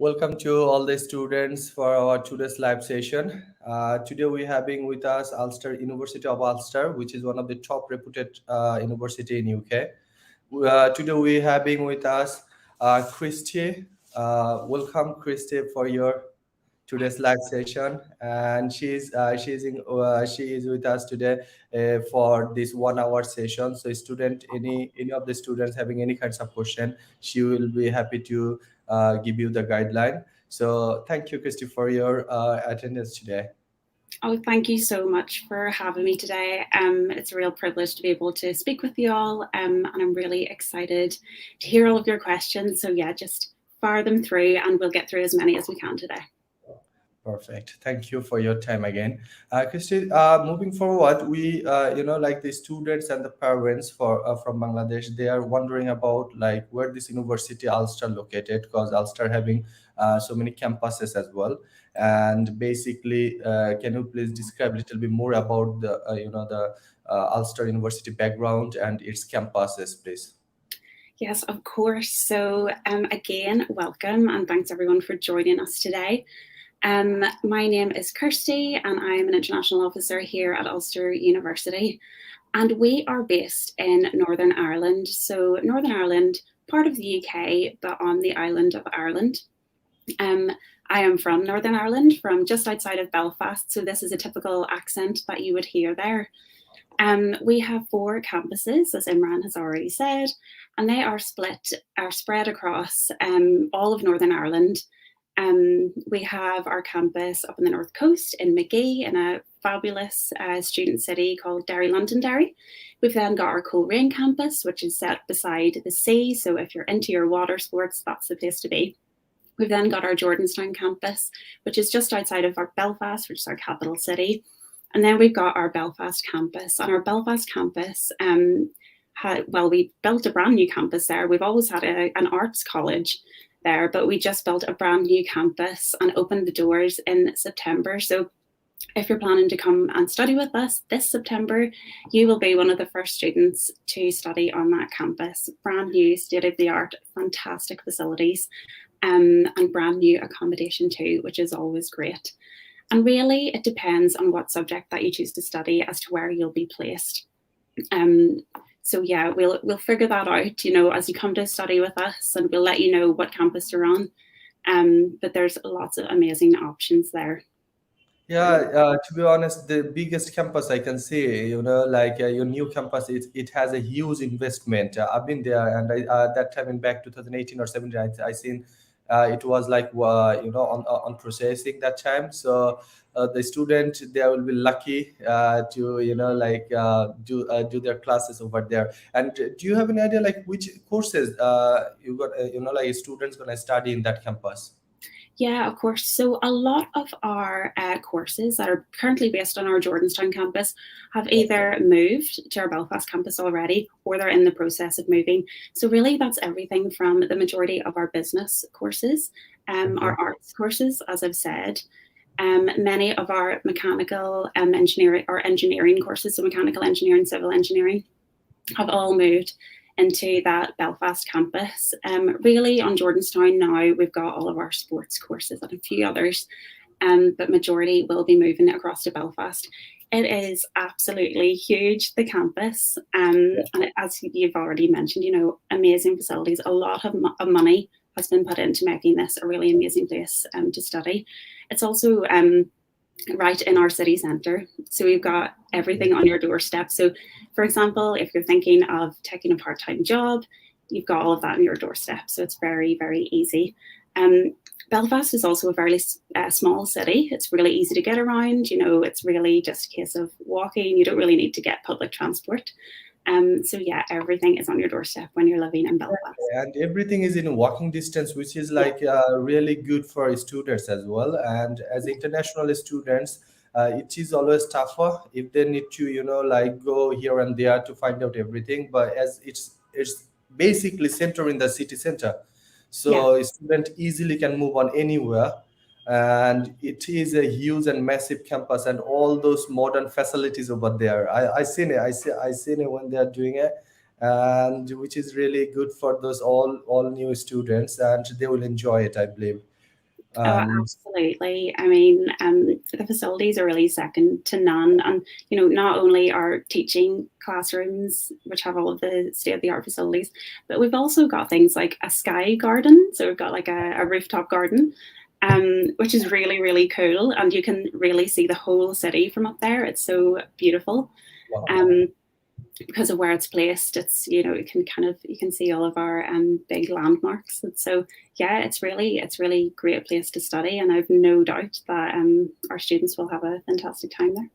Welcome to all the students for our today's live session. Today we're having with us Ulster University of Ulster, which is one of the top reputed university in UK. Today we're having with us Christy. Welcome, Christy, for your today's live session, and she is with us today for this 1 hour session. So, student, any of the students having any kinds of question, she will be happy to give you the guideline. So, thank you, Christy, for your attendance today. Oh, thank you so much for having me today. It's a real privilege to be able to speak with you all, and I'm really excited to hear all of your questions. So yeah, just fire them through, and we'll get through as many as we can today. Perfect. Thank you for your time again. Christy, moving forward, like the students and the parents from Bangladesh, they are wondering about like where this university Ulster located, because Ulster having so many campuses as well. And basically, can you please describe a little bit more about the Ulster University background and its campuses, please? Yes, of course. So again, welcome, and thanks everyone for joining us today. My name is Kirsty, and I'm an international officer here at Ulster University. And we are based in Northern Ireland. So, Northern Ireland, part of the UK, but on the island of Ireland. Um, I am from Northern Ireland, from just outside of Belfast. So, this is a typical accent that you would hear there. We have 4 campuses, as Imran has already said, and they are spread across all of Northern Ireland. We have our campus up on the north coast in Magee, in a fabulous student city called Derry Londonderry. We've then got our Coleraine campus, which is set beside the sea. So if you're into your water sports, that's the place to be. We've then got our Jordanstown campus, which is just outside of our Belfast, which is our capital city. And then we've got our Belfast campus. On our Belfast campus, we built a brand new campus there. We've always had an arts college there, but we just built a brand new campus and opened the doors in September. So if you're planning to come and study with us this September, you will be one of the first students to study on that campus. Brand new, state-of-the-art, fantastic facilities, and brand new accommodation too, which is always great. And really, it depends on what subject that you choose to study as to where you'll be placed. So yeah, we'll figure that out, as you come to study with us, and we'll let you know what campus you're on. But there's lots of amazing options there. Yeah, to be honest, the biggest campus I can see, your new campus, it has a huge investment. I've been there, and that time in back 2018 or 17, I seen it was like on processing that time. So the student they will be lucky to do their classes over there. And do you have any idea like which courses you got like students gonna study in that campus? Yeah, of course. So a lot of our courses that are currently based on our Jordanstown campus have either moved to our Belfast campus already, or they're in the process of moving. So really, that's everything from the majority of our business courses, our arts courses, as I've said. Many of our mechanical engineering or engineering courses, so mechanical engineering, civil engineering, have all moved into that Belfast campus. Really, on Jordanstown now, we've got all of our sports courses and a few others, but majority will be moving across to Belfast. It is absolutely huge, the campus, and as you've already mentioned, amazing facilities. A lot of money has been put into making this a really amazing place to study. It's also right in our city centre. So we've got everything on your doorstep. So, for example, if you're thinking of taking a part-time job, you've got all of that on your doorstep. So it's very, very easy. Belfast is also a very small city. It's really easy to get around. It's really just a case of walking. You don't really need to get public transport. So yeah, everything is on your doorstep when you're living in Belfast. And everything is in walking distance, which is like really good for students as well. And as international students, it is always tougher if they need to like go here and there to find out everything, but as it's basically center in the city center, Yeah. so a student easily can move on anywhere. And it is a huge and massive campus and all those modern facilities over there. I seen it, I seen it when they are doing it, and which is really good for those all new students, and they will enjoy it, I believe. Oh, And absolutely. I mean, the facilities are really second to none. And, not only our teaching classrooms, which have all of the state of the art facilities, but we've also got things like a sky garden. So we've got like a rooftop garden, which is really, really cool. And you can really see the whole city from up there. It's so beautiful. wow. Um, because of where it's placed, it's you can see all of our big landmarks. And so yeah, it's really great place to study, and I've no doubt that our students will have a fantastic time there.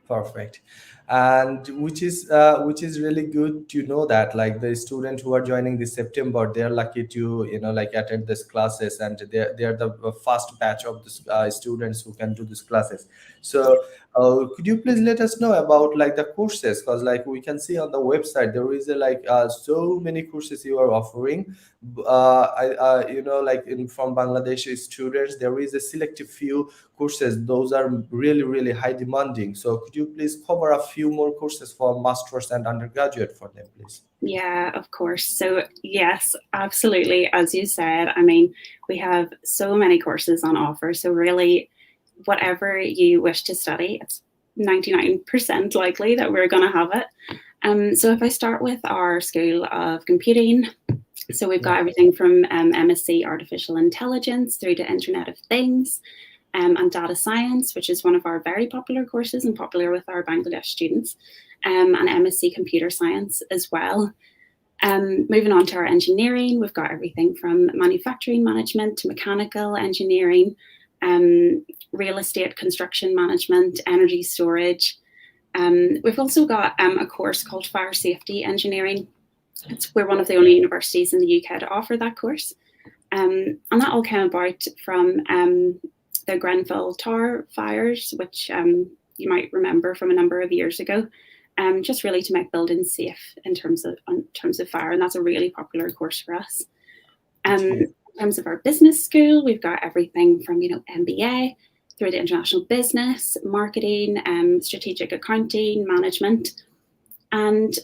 Perfect. And which is really good to know that like the students who are joining this September, they're lucky to like attend these classes, and they're the first batch of the students who can do these classes. So could you please let us know about like the courses, because like we can see on the website there is like so many courses you are offering. Like in from Bangladeshi students, there is a selective few courses. Those are really, really high demanding. So could you please cover a few more courses for masters and undergraduate for them, please? Yeah, of course. So yes, absolutely. As you said, I mean, we have so many courses on offer. So really, whatever you wish to study, it's 99% likely that we're going to have it. So if I start with our School of Computing, so we've Yeah. got everything from MSc Artificial Intelligence through to Internet of Things, and Data Science, which is one of our very popular courses and popular with our Bangladesh students, and MSc Computer Science as well. Moving on to our engineering, we've got everything from manufacturing management to mechanical engineering, real estate construction management, energy storage. We've also got a course called Fire Safety Engineering. We're one of the only universities in the UK to offer that course. And that all came about from the Grenfell Tower fires, which you might remember from a number of years ago. Just really to make buildings safe in terms of fire, and that's a really popular course for us. Okay. In terms of our business school, we've got everything from MBA through to international business, marketing, strategic accounting, management, and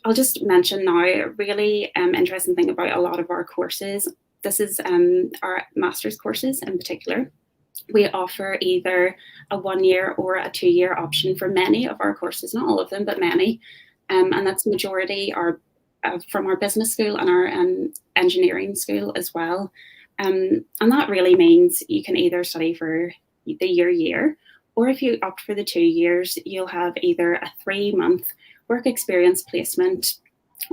I'll just mention now a really interesting thing about a lot of our courses. This is our master's courses in particular. We offer either a 1 year or a 2 year option for many of our courses, not all of them, but many. And that's majority are from our business school and our engineering school as well. And that really means you can either study for the year, or if you opt for the 2 years, you'll have either a 3 month work experience placement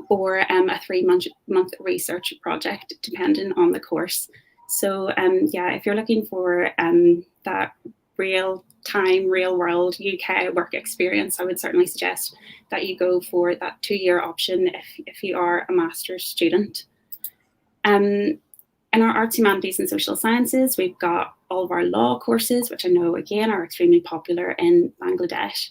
or a 3 month research project, depending on the course. So yeah, if you're looking for that real time, real world UK work experience, I would certainly suggest that you go for that 2 year option if you are a master's student. In our arts, humanities, and social sciences, we've got all of our law courses, which I know again are extremely popular in Bangladesh.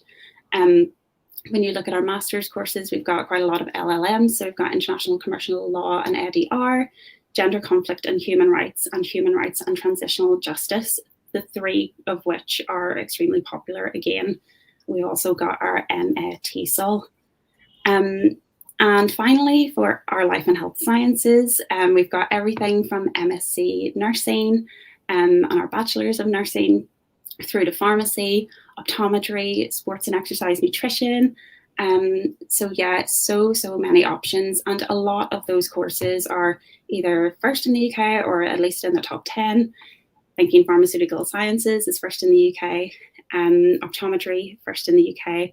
When you look at our master's courses, we've got quite a lot of LLMs. So we've got international commercial law and EDR, gender conflict and human rights and transitional justice, the three of which are extremely popular again. We also got our MA TESOL. And finally, for our life and health sciences, we've got everything from MSc nursing and our bachelors of nursing through to pharmacy, optometry, sports and exercise nutrition. So yeah, so many options, and a lot of those courses are either first in the UK or at least in the top 10. Thinking pharmaceutical sciences is first in the UK, optometry first in the UK.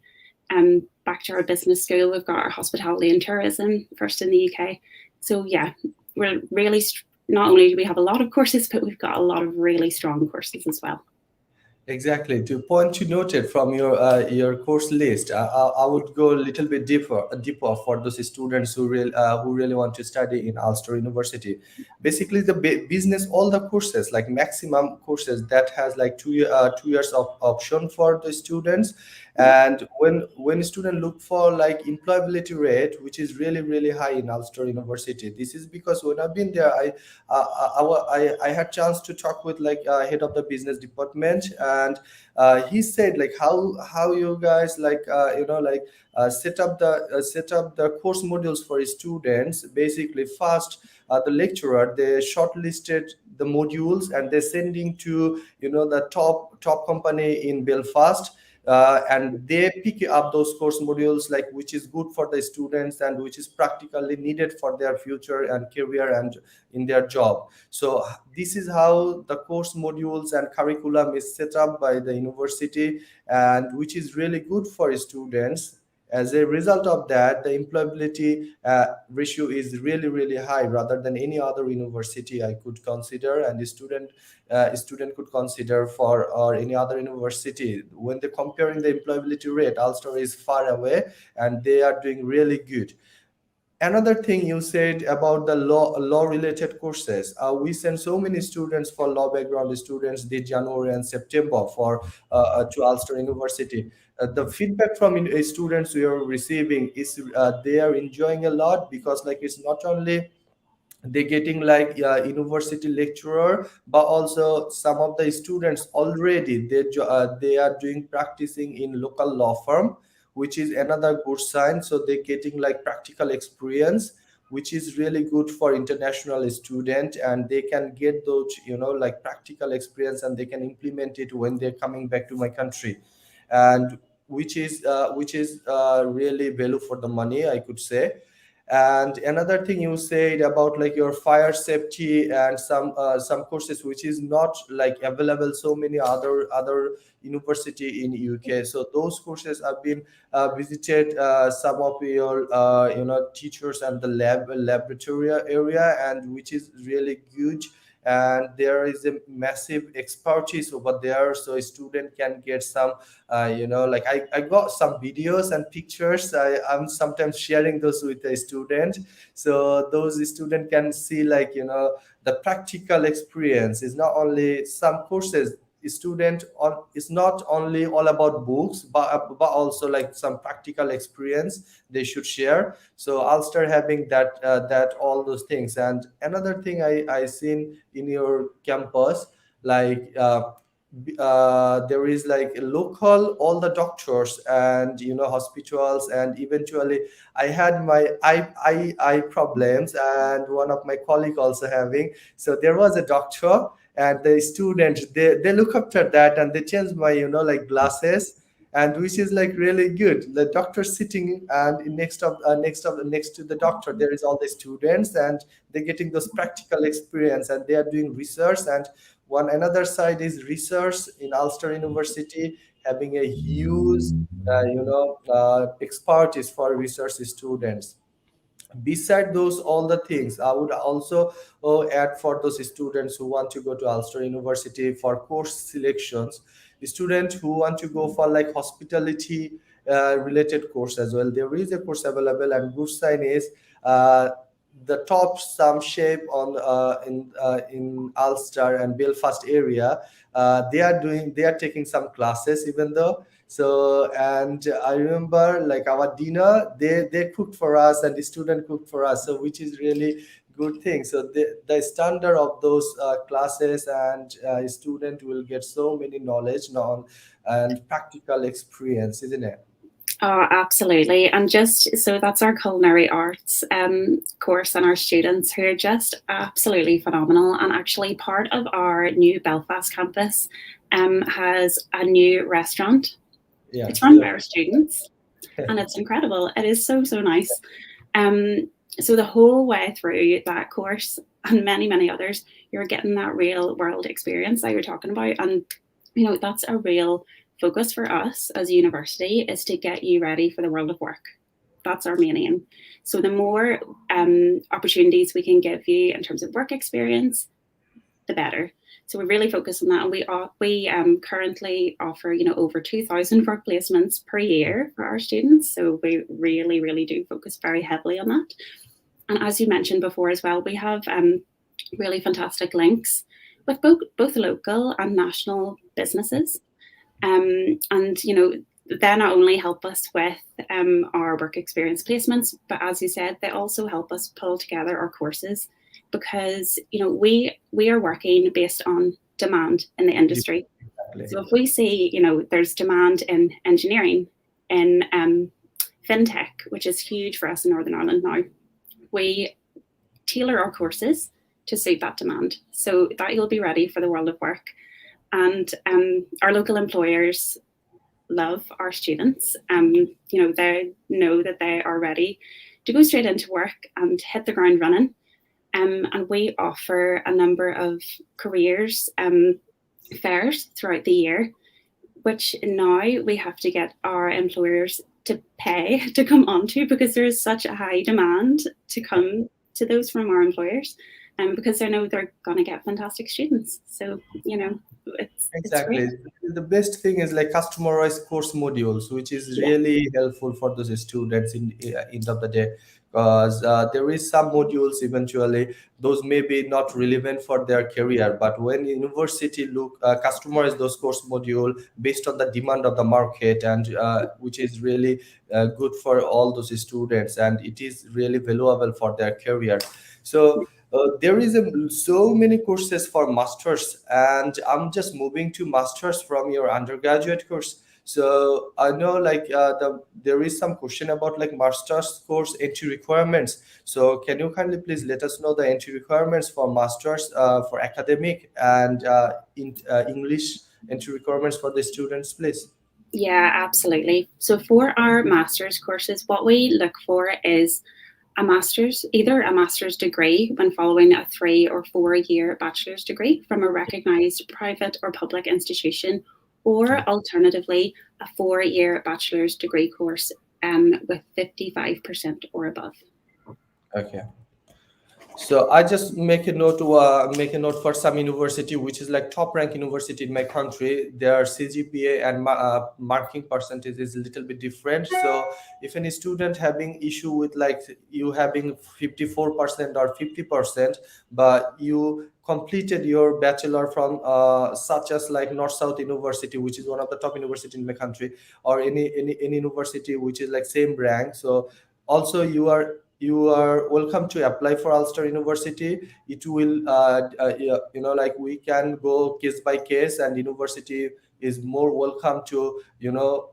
Back to our business school, we've got our hospitality and tourism first in the UK. So yeah, we're really, not only do we have a lot of courses, but we've got a lot of really strong courses as well. Exactly. To point you noted from your course list, I would go a little bit deeper for those students who really want to study in Ulster University. Basically, the business, all the courses, like maximum courses that has like 2 years of option for the students, And when students look for like employability rate, which is really high in Ulster University, this is because when I've been there, I had chance to talk with like head of the business department, and he said like how you guys like set up the course modules for students. Basically, first the lecturer they shortlisted the modules and they're sending to the top company in Belfast, and they pick up those course modules like which is good for the students and which is practically needed for their future and career and in their job. So this is how the course modules and curriculum is set up by the university, and which is really good for students. As a result of that, the employability ratio is really high rather than any other university I could consider, and the student could consider for or any other university. When they're comparing the employability rate, Ulster is far away and they are doing really good. Another thing you said about the law related courses, we send so many students for law background students this January and September for to Ulster University. The feedback from students we are receiving is they are enjoying a lot, because like it's not only they getting like university lecturer, but also some of the students already they are doing practicing in local law firm, which is another good sign. So they're getting like practical experience, which is really good for international student, and they can get those like practical experience and they can implement it when they're coming back to my country, and which is really value for the money, I could say. And another thing you said about like your fire safety and some courses which is not like available so many other university in UK. So those courses have been visited some of your teachers and the laboratory area, and which is really good. And there is a massive expertise over there, so a student can get some like I got some videos and pictures. I'm sometimes sharing those with a student, so those student can see like the practical experience is not only some courses student on. It's not only all about books, but also like some practical experience they should share. So I'll start having that all those things. And another thing I seen in your campus, like there is like local all the doctors and hospitals, and eventually I had my eye problems, and one of my colleague also having. So there was a doctor, and the student they look after that, and they change my like glasses, and which is like really good. The doctor sitting, and next to the doctor there is all the students, and they're getting those practical experience, and they are doing research. And one another side is research in Ulster University, having a huge expertise for research students. Beside those all the things, I would also add for those students who want to go to Ulster University for course selections, students who want to go for like hospitality related course as well. There is a course available, and good sign is the top some shape on in Ulster and Belfast area. They are taking some classes even though. So, and I remember like our dinner, they cooked for us, and the student cooked for us, so which is really good thing. So the standard of those classes, and student will get so many knowledge now and practical experience, isn't it? Oh, absolutely. And just so that's our culinary arts course, and our students who are just absolutely phenomenal. And actually, part of our new Belfast campus has a new restaurant. Yeah, It's run by our students, and it's incredible. It is so nice. So the whole way through that course and many others, you're getting that real world experience that you're talking about. And that's a real focus for us as a university, is to get you ready for the world of work. That's our main aim. So the more opportunities we can give you in terms of work experience, the better. So we really focus on that, and we currently offer over 2,000 work placements per year for our students. So we really do focus very heavily on that. And as you mentioned before as well, we have really fantastic links with both local and national businesses. And they not only help us with our work experience placements, but as you said, they also help us pull together our courses because we are working based on demand in the industry. Exactly. So if we see there's demand in engineering, in fintech, which is huge for us in Northern Ireland now, we tailor our courses to suit that demand so that you'll be ready for the world of work. And our local employers love our students. They know that they are ready to go straight into work and hit the ground running. And we offer a number of careers fairs throughout the year, which now we have to get our employers to pay to come onto because there is such a high demand to come to those from our employers, because they know they're going to get fantastic students. So, it's Exactly. great. The best thing is like customized course modules, which is Yeah. really helpful for those students in end of the day. Because there is some modules eventually those may be not relevant for their career, but when university look customize those course module based on the demand of the market, and which is really good for all those students, and it is really valuable for their career. So there is so many courses for masters, and I'm just moving to masters from your undergraduate course. So I know like there is some question about like masters course entry requirements. So can you kindly please let us know the entry requirements for masters for academic and in English entry requirements for the students, please? Yeah, absolutely. So for our master's courses, what we look for is either a master's degree when following a 3 or 4 year bachelor's degree from a recognized private or public institution, or alternatively, a 4 year bachelor's degree course with 55% or above. Okay. So I just make a note for some university which is like top rank university in my country. Their CGPA and marking percentage is a little bit different. So if any student having issue with like you having 54% or 50%, but you completed your bachelor from such as like North South University, which is one of the top university in my country, or any university which is like same rank. So also you are welcome to apply for Ulster University. It will yeah, like we can go case by case, and university is more welcome to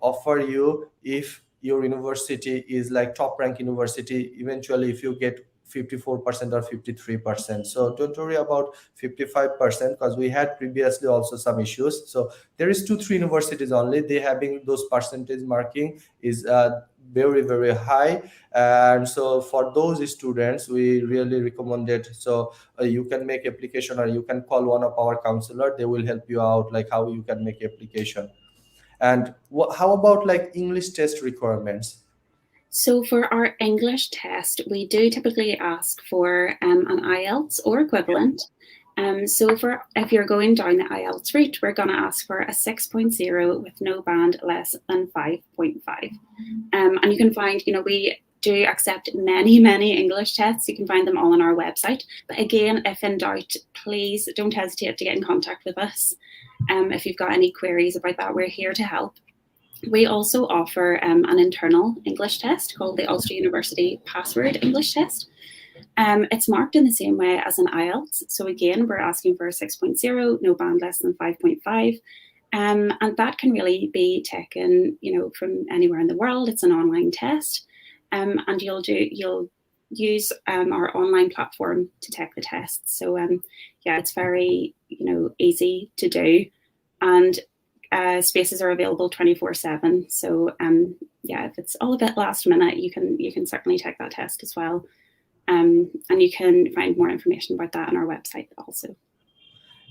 offer you if your university is like top rank university eventually if you get 54% or 53%. So don't worry about 55% because we had previously also some issues. So there is two three universities only they having those percentage marking is very very high. And so for those students we really recommend it. So you can make application or you can call one of our counselor, they will help you out like how you can make application. And how about like English test requirements? So for our English test, we do typically ask for an IELTS or equivalent. So if you're going down the IELTS route, we're going to ask for a 6.0 with no band less than 5.5. And you can find, we do accept many, many English tests. You can find them all on our website. But again, if in doubt, please don't hesitate to get in contact with us. If you've got any queries about that, we're here to help. We also offer an internal English test called the Ulster University Password English Test. It's marked in the same way as an IELTS. So again, we're asking for a 6.0, no band less than 5.5. And that can really be taken, from anywhere in the world. It's an online test. And you'll use our online platform to take the test. So yeah, it's very, easy to do. And spaces are available 24/7. So yeah, if it's all a bit last minute, you can certainly take that test as well. And you can find more information about that on our website also.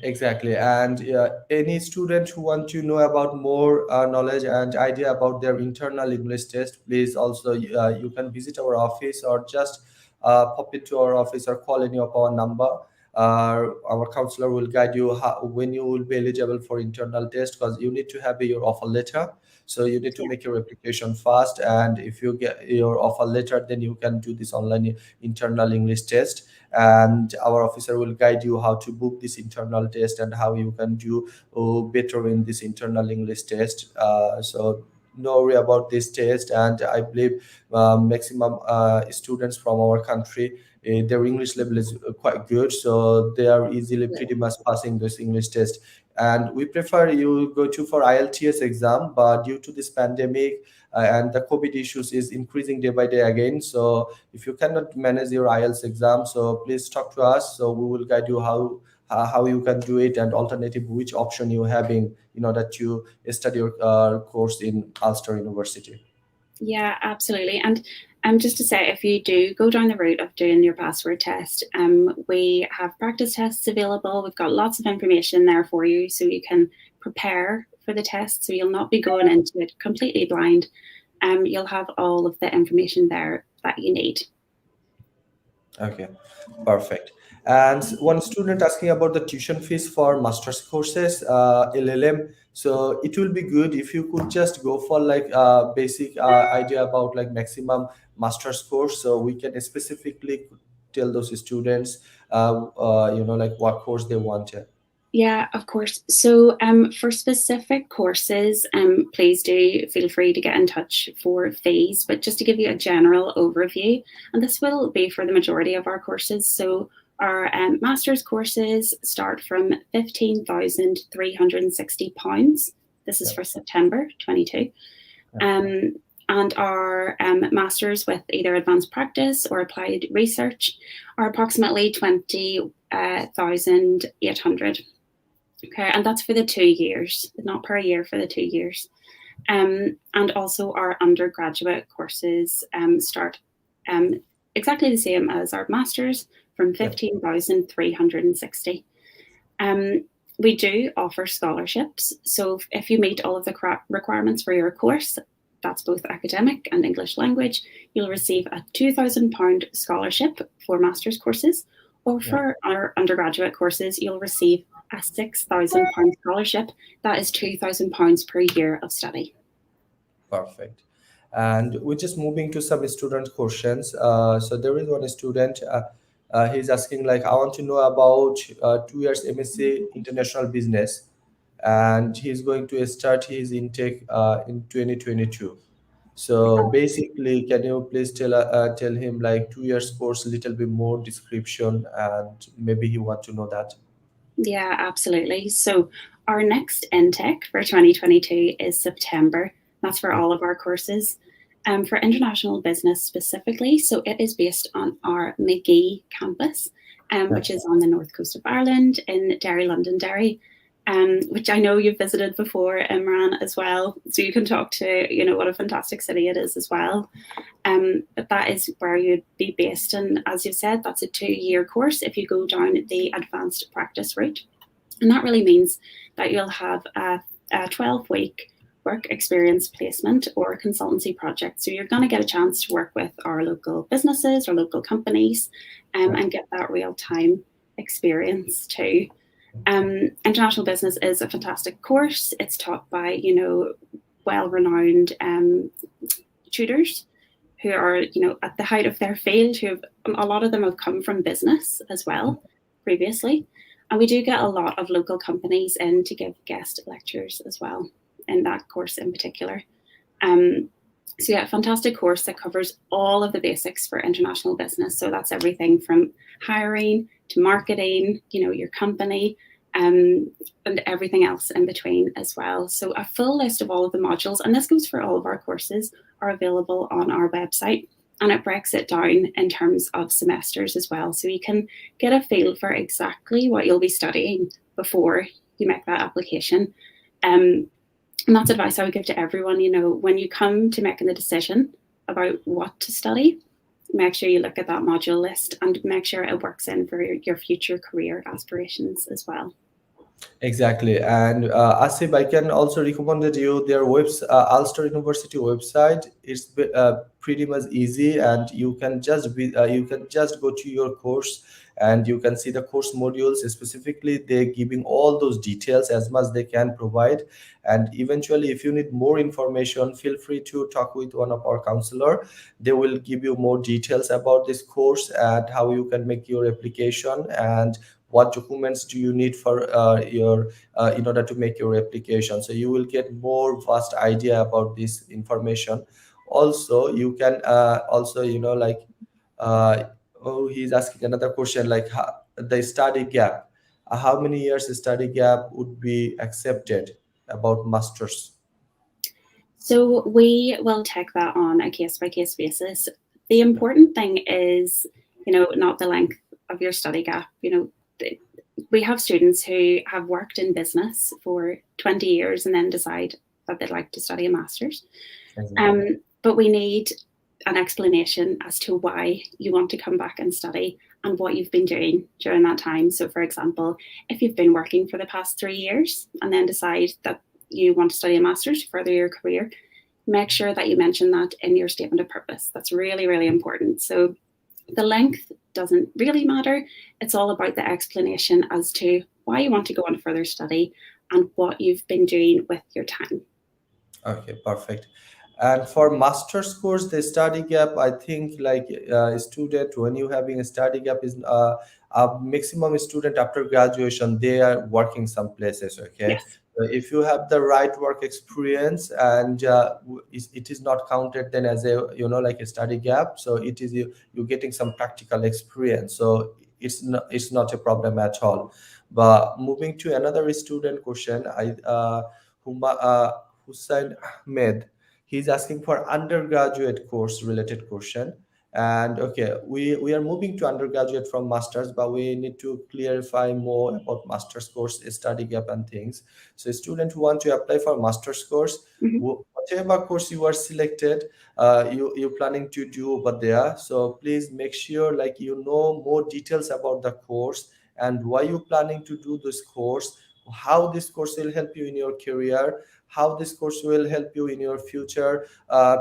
Exactly. And any student who want to know about more knowledge and idea about their internal English test, please also you can visit our office or just pop into our office or call any of our number. Our counselor will guide you when you will be eligible for internal test, because you need to have your offer letter. So you need to Yeah. make your application fast, and if you get your offer letter, then you can do this online internal English test, and our officer will guide you how to book this internal test and how you can do better in this internal English test. So no worry about this test. And I believe maximum students from our country, their English level is quite good, so they are easily pretty much passing this English test. And we prefer you go to for IELTS exam, but due to this pandemic and the COVID issues is increasing day by day again. So if you cannot manage your IELTS exam, so please talk to us. So we will guide you how you can do it, and alternative which option you having in order to study your course in Ulster University. Yeah, absolutely. And just to say, if you do go down the route of doing your password test, we have practice tests available. We've got lots of information there for you, so you can prepare for the test. So you'll not be going into it completely blind. You'll have all of the information there that you need. Okay, perfect. And one student asking about the tuition fees for master's courses, LLM. So it will be good if you could just go for like a basic idea about like maximum master's course, so we can specifically tell those students, like what course they want. Yeah, of course. So for specific courses, please do feel free to get in touch for fees. But just to give you a general overview, and this will be for the majority of our courses. So our master's courses start from £15,360. This is for September 22. And our masters with either advanced practice or applied research are approximately 20,800. Okay, and that's for the 2 years, not per year, for the 2 years. And also our undergraduate courses start exactly the same as our masters, from 15,360. We do offer scholarships. So if you meet all of the requirements for your course, that's both academic and English language, you'll receive a £2,000 scholarship for master's courses, or for our undergraduate courses, you'll receive a £6,000 scholarship. That is £2,000 per year of study. Perfect. And we're just moving to some student questions. So there is one student, he's asking like, I want to know about 2 years MSc International Business, and he's going to start his intake in 2022. So basically, can you please tell him like 2 years course, little bit more description, and maybe he want to know that. Yeah, absolutely. So our next intake for 2022 is September. That's for all of our courses. For international business specifically, so it is based on our McGee campus, which is on the north coast of Ireland in Derry, Londonderry, which I know you've visited before, Imran, as well. So you can talk to, what a fantastic city it is as well. But that is where you'd be based. And as you said, that's a 2-year course if you go down the advanced practice route. And that really means that you'll have a 12-week work experience placement or consultancy project. So you're going to get a chance to work with our local businesses or local companies and get that real-time experience too. International business is a fantastic course. It's taught by, well-renowned tutors who are, at the height of their field, a lot of them have come from business as well previously. And we do get a lot of local companies in to give guest lectures as well in that course in particular. So yeah, a fantastic course that covers all of the basics for international business. So that's everything from hiring to marketing, your company, and everything else in between as well. So a full list of all of the modules, and this goes for all of our courses, are available on our website. And it breaks it down in terms of semesters as well. So you can get a feel for exactly what you'll be studying before you make that application. And that's advice I would give to everyone. When you come to making the decision about what to study, make sure you look at that module list and make sure it works in for your future career aspirations as well. Exactly. And Asif, I can also recommend you their Ulster University website. It's pretty much easy, and you can just go to your course and you can see the course modules. Specifically, they're giving all those details as much they can provide. And eventually, if you need more information, feel free to talk with one of our counselor. They will give you more details about this course and how you can make your application and what documents do you need for your in order to make your application. So you will get more vast idea about this information. Also you can also uh, oh, he's asking another question like the study gap. How many years study gap would be accepted about masters? So we will take that on a case by case basis. The important thing is, not the length of your study gap. We have students who have worked in business for 20 years and then decide that they'd like to study a master's. But we need an explanation as to why you want to come back and study and what you've been doing during that time. So, for example, if you've been working for the past 3 years and then decide that you want to study a master's to further your career, make sure that you mention that in your statement of purpose. That's really, really important. So the length doesn't really matter. It's all about the explanation as to why you want to go on further study and what you've been doing with your time. Okay, perfect. And for master's course, the study gap, I think like student, when you having a study gap is a maximum student after graduation, they are working some places. Okay. Yes. So if you have the right work experience and it is not counted then as a, like a study gap. So it is you getting some practical experience. So it's not a problem at all. But moving to another student question, Hussein Ahmed. He's asking for undergraduate course related question. And okay, we are moving to undergraduate from masters, but we need to clarify more about masters course study gap and things. So students who want to apply for masters course, whatever course you are selected, you're planning to do over there. So please make sure like you know more details about the course and why you planning to do this course, how this course will help you in your career, how this course will help you in your future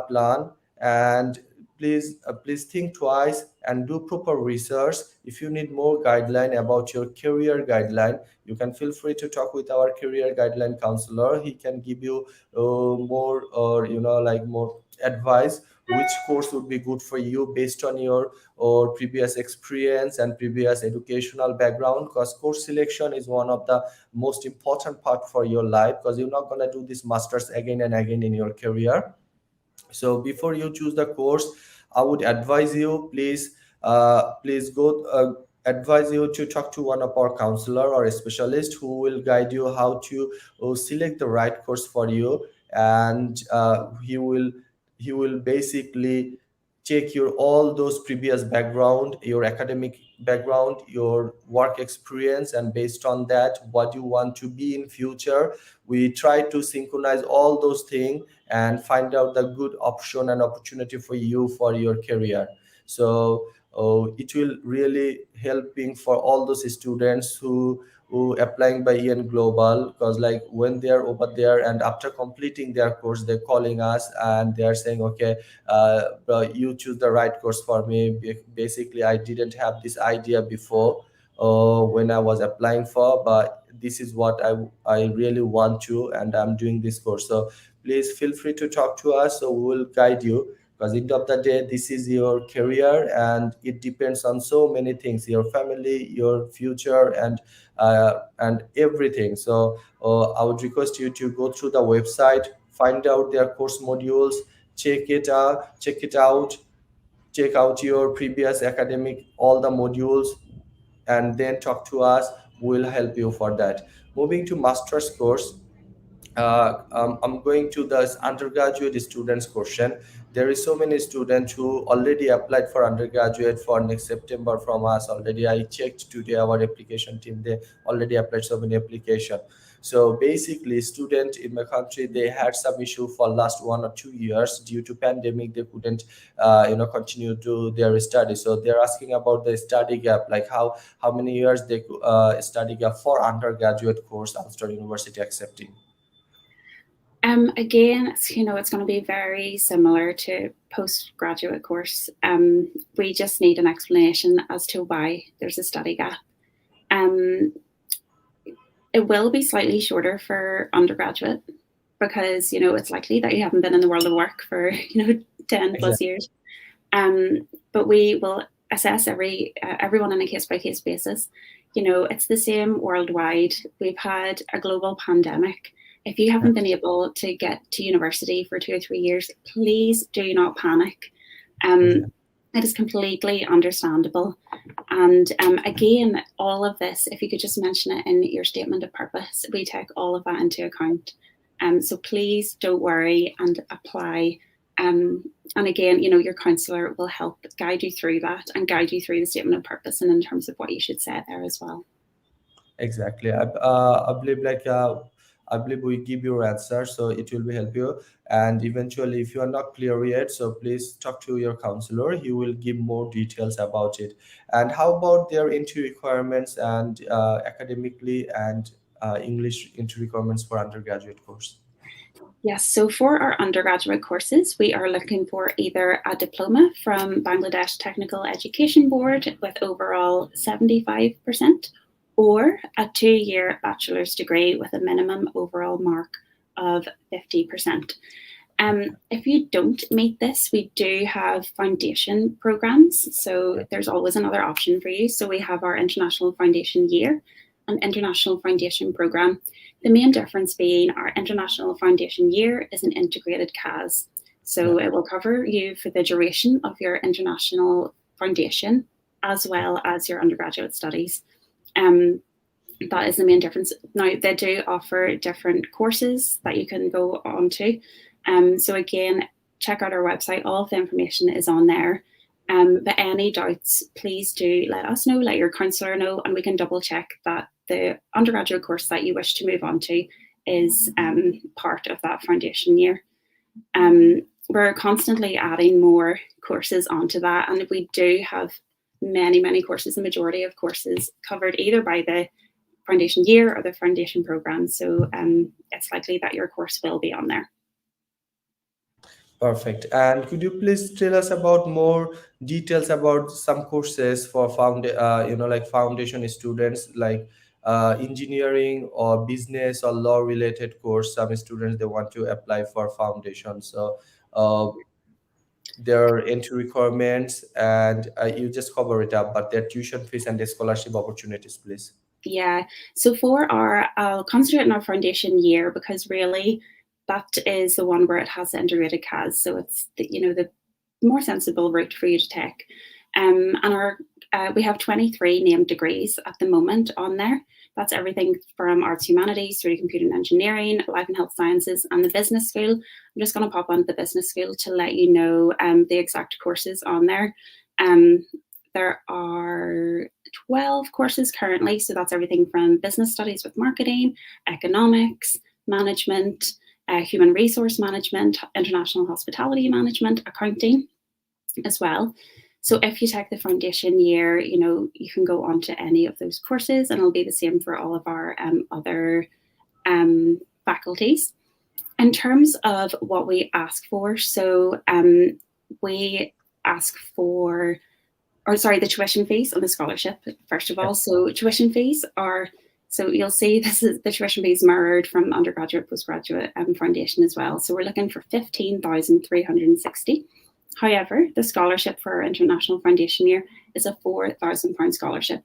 plan. And please think twice and do proper research. If you need more guideline about your career guideline, you can feel free to talk with our career guideline counselor. He can give you more or like more advice which course would be good for you based on your or previous experience and previous educational background, because course selection is one of the most important part for your life, because you're not going to do this masters again and again in your career. So before you choose the course, I would advise you, please go advise you to talk to one of our counselor or a specialist who will guide you how to select the right course for you. And he will basically check your all those previous background, your academic background, your work experience, and based on that what you want to be in future. We try to synchronize all those things and find out the good option and opportunity for you for your career. So it will really helping for all those students who applying by EN Global, because like when they are over there and after completing their course, they're calling us and they are saying, okay, you choose the right course for me. Basically, I didn't have this idea before when I was applying for, but this is what I really want to, and I'm doing this course. So please feel free to talk to us. So we will guide you, because end of the day, this is your career and it depends on so many things: your family, your future, and everything. So I would request you to go through the website, find out their course modules, check it out, check out your previous academic all the modules, and then talk to us. We'll help you for that. Moving to master's course, I'm going to the undergraduate students question. There is so many students who already applied for undergraduate for next September from us already. I checked today our application team, they already applied so many application. So basically student in my country, they had some issue for last 1 or 2 years due to pandemic. They couldn't continue to their study. So they're asking about the study gap, like how many years they study gap for undergraduate course Ulster University accepting. Again, it's going to be very similar to postgraduate course. We just need an explanation as to why there's a study gap. It will be slightly shorter for undergraduate because it's likely that you haven't been in the world of work for 10 plus years. But we will assess everyone on a case by case basis. it's the same worldwide. We've had a global pandemic. If you haven't been able to get to university for 2 or 3 years, please do not panic. It is completely understandable. And again, all of this, if you could just mention it in your statement of purpose, we take all of that into account. So please don't worry and apply. And again, your counsellor will help guide you through that and guide you through the statement of purpose and in terms of what you should say there as well. Exactly. I believe we give your answer, so it will be help you. And eventually, if you are not clear yet, so please talk to your counselor. He will give more details about it. And how about their entry requirements and academically and English entry requirements for undergraduate course? Yes, so for our undergraduate courses, we are looking for either a diploma from Bangladesh Technical Education Board with overall 75%, or a 2-year bachelor's degree with a minimum overall mark of 50%. If you don't meet this, we do have foundation programs, so there's always another option for you. So we have our International Foundation Year and International Foundation Program. The main difference being our International Foundation Year is an integrated CAS. So it will cover you for the duration of your international foundation as well as your undergraduate studies. That is the main difference. Now, they do offer different courses that you can go on to. So again, check out our website. All of the information is on there. But any doubts, please do let us know, let your counsellor know, and we can double check that the undergraduate course that you wish to move on to is part of that foundation year. We're constantly adding more courses onto that, and we do have many courses, the majority of courses covered either by the foundation year or the foundation program. So it's likely that your course will be on there. Perfect. And could you please tell us about more details about some courses for foundation students, like engineering or business or law related course? Some students they want to apply for foundation, so their entry requirements and you just cover it up, but their tuition fees and the scholarship opportunities, please. Yeah. So I'll concentrate on our foundation year because really that is the one where it has the integrated CAS. So it's the more sensible route for you to take. And we have 23 named degrees at the moment on there. That's everything from arts humanities through to computer and engineering, life and health sciences, and the business school. I'm just going to pop onto the business school to let you know the exact courses on there. There are 12 courses currently, so that's everything from business studies with marketing, economics, management, human resource management, international hospitality management, accounting as well. So if you take the foundation year, you can go on to any of those courses, and it'll be the same for all of our other faculties. In terms of what we ask for, so we ask for the tuition fees and the scholarship, first of all. So tuition fees so you'll see this is the tuition fees mirrored from undergraduate, postgraduate, and foundation as well. So we're looking for 15,360. However, the scholarship for our international foundation year is a £4,000 scholarship,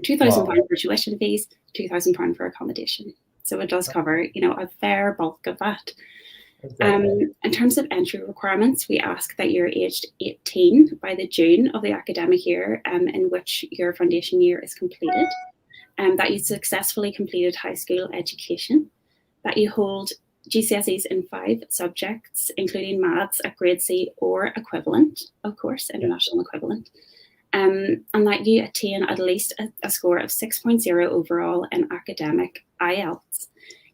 £2,000 for tuition fees, £2,000 for accommodation. So it does cover, a fair bulk of that. Exactly. In terms of entry requirements, we ask that you're aged 18 by the June of the academic year in which your foundation year is completed, that you successfully completed high school education, that you hold GCSEs in 5 subjects, including maths at grade C or equivalent, of course, international equivalent, and that you attain at least a score of 6.0 overall in academic IELTS.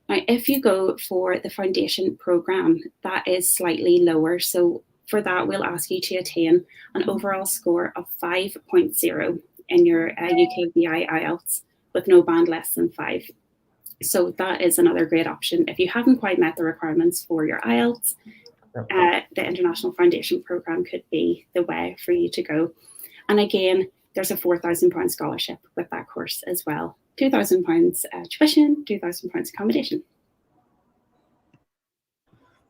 Now, if you go for the foundation program, that is slightly lower. So for that, we'll ask you to attain an overall score of 5.0 in your UKVI IELTS with no band less than 5. So that is another great option. If you haven't quite met the requirements for your IELTS, the International Foundation Program could be the way for you to go. And again, there's a £4,000 scholarship with that course as well. £2,000 tuition, £2,000 accommodation.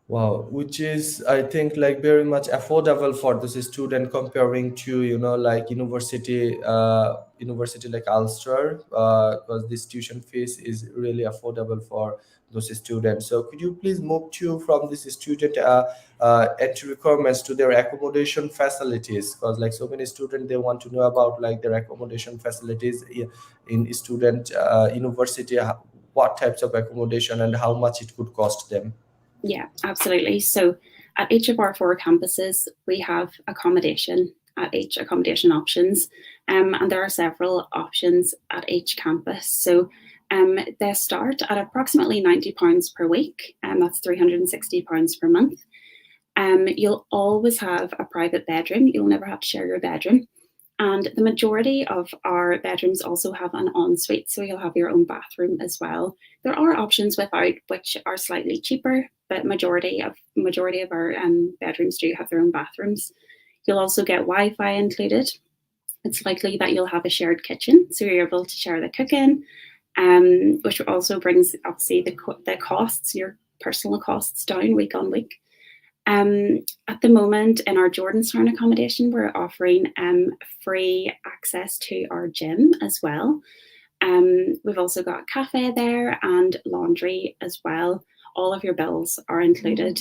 Wow, which is I think like very much affordable for this student comparing to like university like Ulster, because this tuition fees is really affordable for those students. So could you please move to from this student entry requirements to their accommodation facilities? Because like so many students they want to know about like their accommodation facilities in student university, what types of accommodation and how much it could cost them. Yeah, absolutely. So at each of our four campuses, we have accommodation at each accommodation options, and there are several options at each campus. So they start at approximately £90 per week, and that's £360 per month. You'll always have a private bedroom. You'll never have to share your bedroom. And the majority of our bedrooms also have an ensuite, so you'll have your own bathroom as well. There are options without, which are slightly cheaper, but majority of our bedrooms do have their own bathrooms. You'll also get Wi-Fi included. It's likely that you'll have a shared kitchen, so you're able to share the cooking, which also brings obviously the costs, your personal costs down week on week. At the moment, in our Jordanstown accommodation, we're offering free access to our gym as well. We've also got a cafe there and laundry as well. All of your bills are included.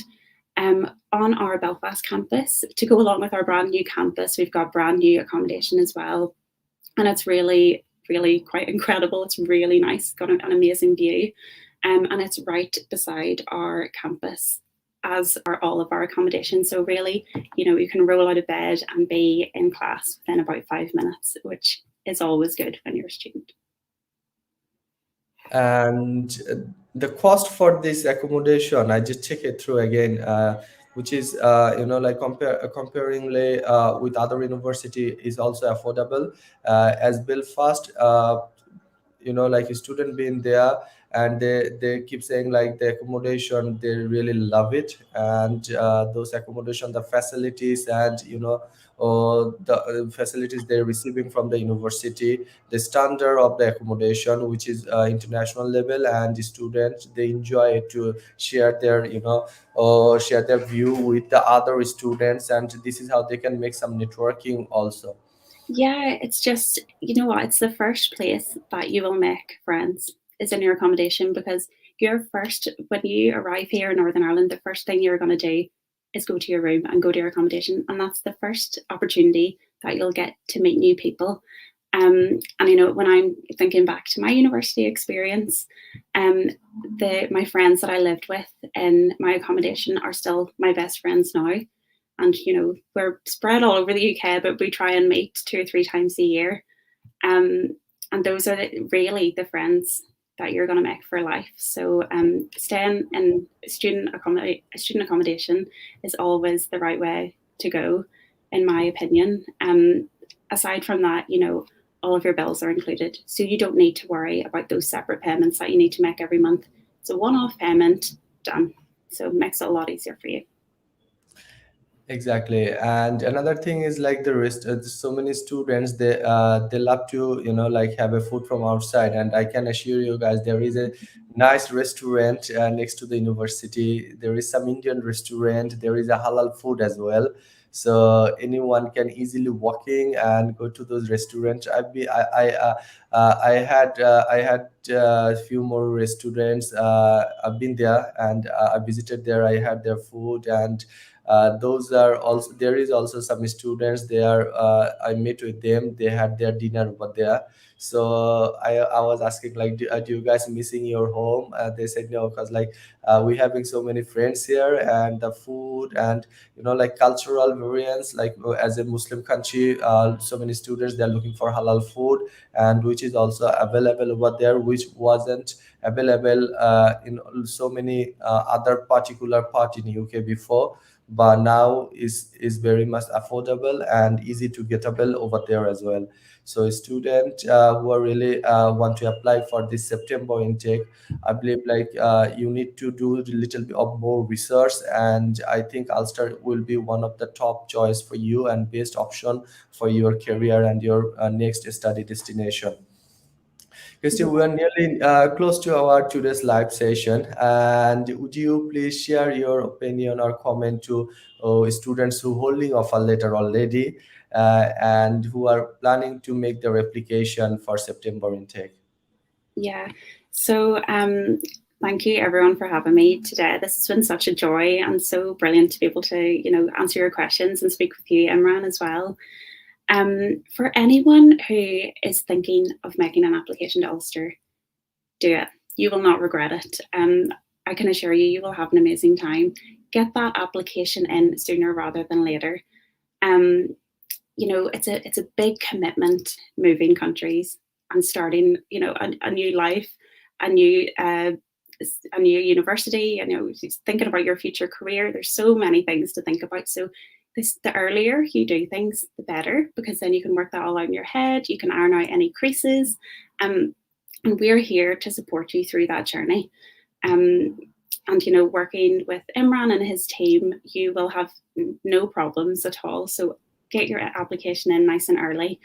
On our Belfast campus, to go along with our brand new campus, we've got brand new accommodation as well. And it's really, really quite incredible. It's really nice, got an amazing view. And it's right beside our campus, as are all of our accommodations. So really, you can roll out of bed and be in class within about 5 minutes, which is always good when you're a student. And the cost for this accommodation, I just check it through again, which is like comparingly with other university is also affordable, as Belfast, like a student being there, and they keep saying like the accommodation they really love it, and those accommodation, the facilities, and the facilities they're receiving from the university, the standard of the accommodation, which is international level, and the students they enjoy it to share their share their view with the other students, and this is how they can make some networking also. Yeah, it's just, you know what, it's the first place that you will make friends is in your accommodation, because when you arrive here in Northern Ireland, the first thing you're going to do is go to your room and go to your accommodation. And that's the first opportunity that you'll get to meet new people. And when I'm thinking back to my university experience, um, my friends that I lived with in my accommodation are still my best friends now. And we're spread all over the UK, but we try and meet 2 or 3 times a year. Um, and those are really the friends that you're going to make for life. So staying in student accommodation is always the right way to go, in my opinion. Aside from that, all of your bills are included, so you don't need to worry about those separate payments that you need to make every month. It's a one-off payment, done. So it makes it a lot easier for you. Exactly, and another thing is like the rest. So many students they love to like have a food from outside, and I can assure you guys there is a nice restaurant next to the university. There is some Indian restaurant. There is a halal food as well, so anyone can easily walking and go to those restaurants. I had a few more restaurants. I've been there and I visited there. I had their food, and those are also there is also some students there. I met with them, they had their dinner over there. So I was asking like, do you guys missing your home? They said no, because like we having so many friends here, and the food, and like cultural variance, like as a Muslim country, so many students they're looking for halal food, and which is also available over there, which wasn't available in so many other particular part in UK before, but now is very much affordable and easy to getable over there as well. So student who are really want to apply for this September intake, I believe like you need to do a little bit of more research, and I think Ulster will be one of the top choice for you and best option for your career and your next study destination. Christy, we are nearly close to our today's live session, and would you please share your opinion or comment to students who holding offer letter already and who are planning to make their application for September intake? Yeah. So, thank you everyone for having me today. This has been such a joy and so brilliant to be able to, answer your questions and speak with you, Imran, as well. For anyone who is thinking of making an application to Ulster, do it. You will not regret it. I can assure you, you will have an amazing time. Get that application in sooner rather than later. Um, it's a big commitment moving countries and starting, a new life, a new a new university. Thinking about your future career. There's so many things to think about. So the earlier you do things, the better, because then you can work that all out in your head. You can iron out any creases. And we're here to support you through that journey. And working with Imran and his team, you will have no problems at all. So get your application in nice and early.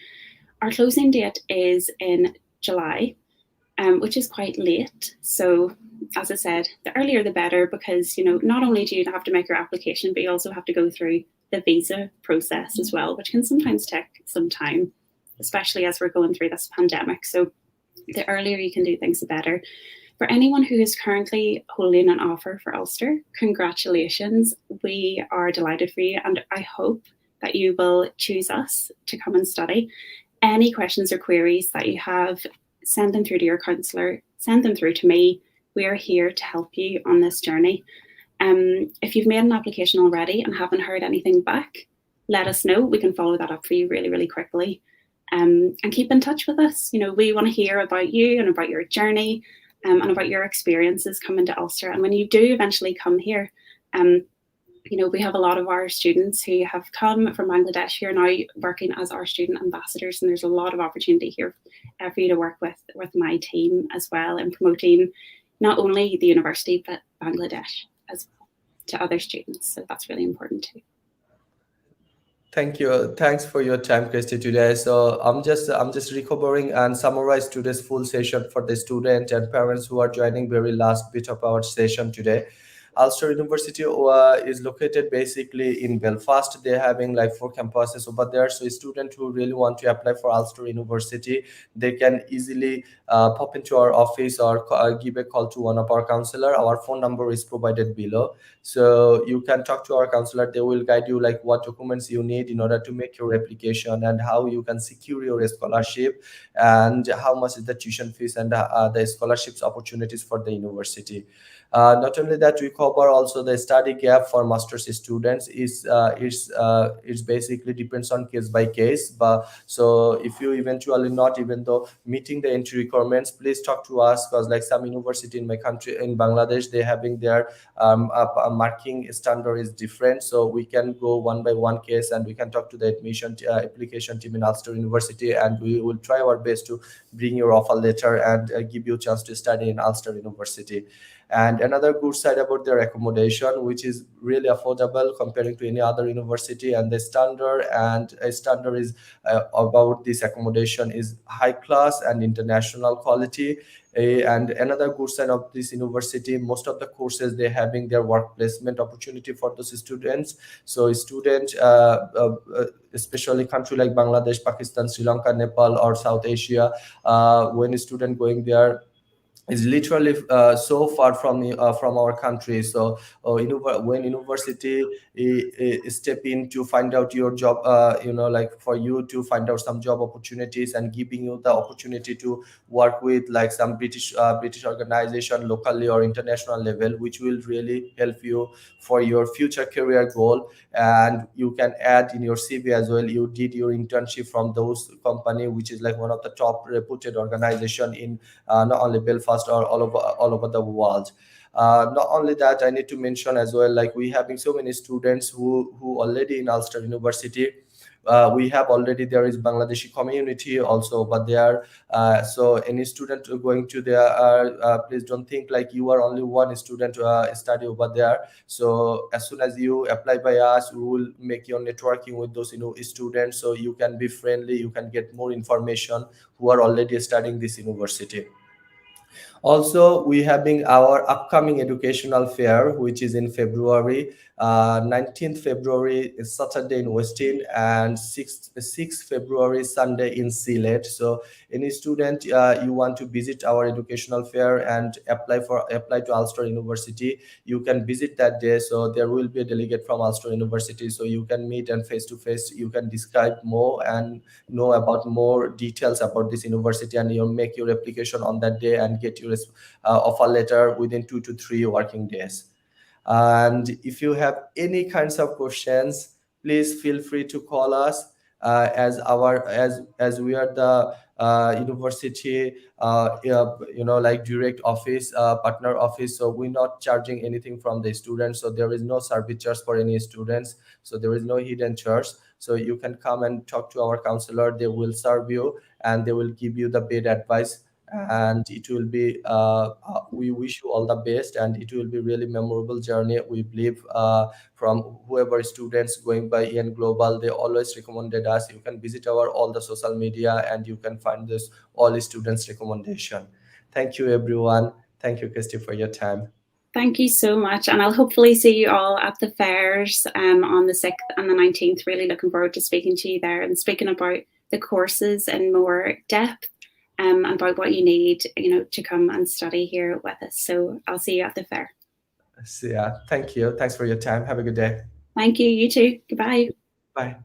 Our closing date is in July, which is quite late. So as I said, the earlier the better, because not only do you have to make your application, but you also have to go through the visa process as well, which can sometimes take some time, especially as we're going through this pandemic. So the earlier you can do things, the better. For anyone who is currently holding an offer for Ulster, congratulations. We are delighted for you, and I hope that you will choose us to come and study. Any questions or queries that you have, send them through to your counsellor, send them through to me. We are here to help you on this journey. If you've made an application already and haven't heard anything back, let us know. We can follow that up for you really, really quickly. And keep in touch with us. We want to hear about you and about your journey, and about your experiences coming to Ulster. And when you do eventually come here, we have a lot of our students who have come from Bangladesh who are now working as our student ambassadors, and there's a lot of opportunity here for you to work with my team as well in promoting not only the university but Bangladesh as well to other students. So that's really important too. Thank you. Thanks for your time, Christy, today. So I'm just recovering and summarize today's full session for the student and parents who are joining very last bit of our session today. Ulster University is located basically in Belfast. They're having like 4 campuses over there. So a student who really want to apply for Ulster University, they can easily pop into our office or give a call to one of our counselor. Our phone number is provided below. So you can talk to our counselor. They will guide you like what documents you need in order to make your application and how you can secure your scholarship and how much is the tuition fees and the scholarships opportunities for the university. Not only that, we cover also the study gap for master's students. It's basically depends on case by case. But so if you eventually not even though meeting the entry requirements, please talk to us, because like some university in my country in Bangladesh, they having their marking standard is different. So we can go one by one case and we can talk to the admission application team in Ulster University, and we will try our best to bring your offer letter and give you a chance to study in Ulster University. And another good side about their accommodation, which is really affordable comparing to any other university, and the standard is about this accommodation is high class and international quality. And another good side of this university, most of the courses they having their work placement opportunity for those students. So students, especially country like Bangladesh, Pakistan, Sri Lanka, Nepal, or South Asia, when a student going there is literally so far from our country. So when university step in to find out your job, like for you to find out some job opportunities and giving you the opportunity to work with like some British organization locally or international level, which will really help you for your future career goal. And you can add in your CV as well, you did your internship from those company, which is like one of the top reputed organization in not only Belfast or all over the world. Not only that, I need to mention as well, like we having so many students who already in Ulster University. We have already, there is Bangladeshi community also, but they are so any student going to there, please don't think like you are only one student study over there. So as soon as you apply by us, we will make your networking with those students, so you can be friendly, you can get more information who are already studying this university. Also, we having our upcoming educational fair, which is in February. 19th February is Saturday in Westin, and 6th February Sunday in Sylhet. So any student you want to visit our educational fair and apply to Ulster University, you can visit that day. So there will be a delegate from Ulster University, so you can meet and face to face you can describe more and know about more details about this university, and you make your application on that day and get your offer letter within 2 to 3 working days. And if you have any kinds of questions, please feel free to call us, as we are the university like direct office, partner office, so we're not charging anything from the students, so there is no service charge for any students, so there is no hidden charge. So you can come and talk to our counselor, they will serve you and they will give you the best advice, and it will be we wish you all the best, and it will be really memorable journey, we believe. From whoever students going by EN Global, they always recommended us. You can visit our all the social media and you can find this all students recommendation. Thank you everyone. Thank you, Kirsty, for your time. Thank you so much, and I'll hopefully see you all at the fairs on the 6th and the 19th. Really looking forward to speaking to you there and speaking about the courses in more depth, and about what you need, to come and study here with us. So I'll see you at the fair. So, yeah, thank you. Thanks for your time. Have a good day. Thank you. You too. Goodbye. Bye.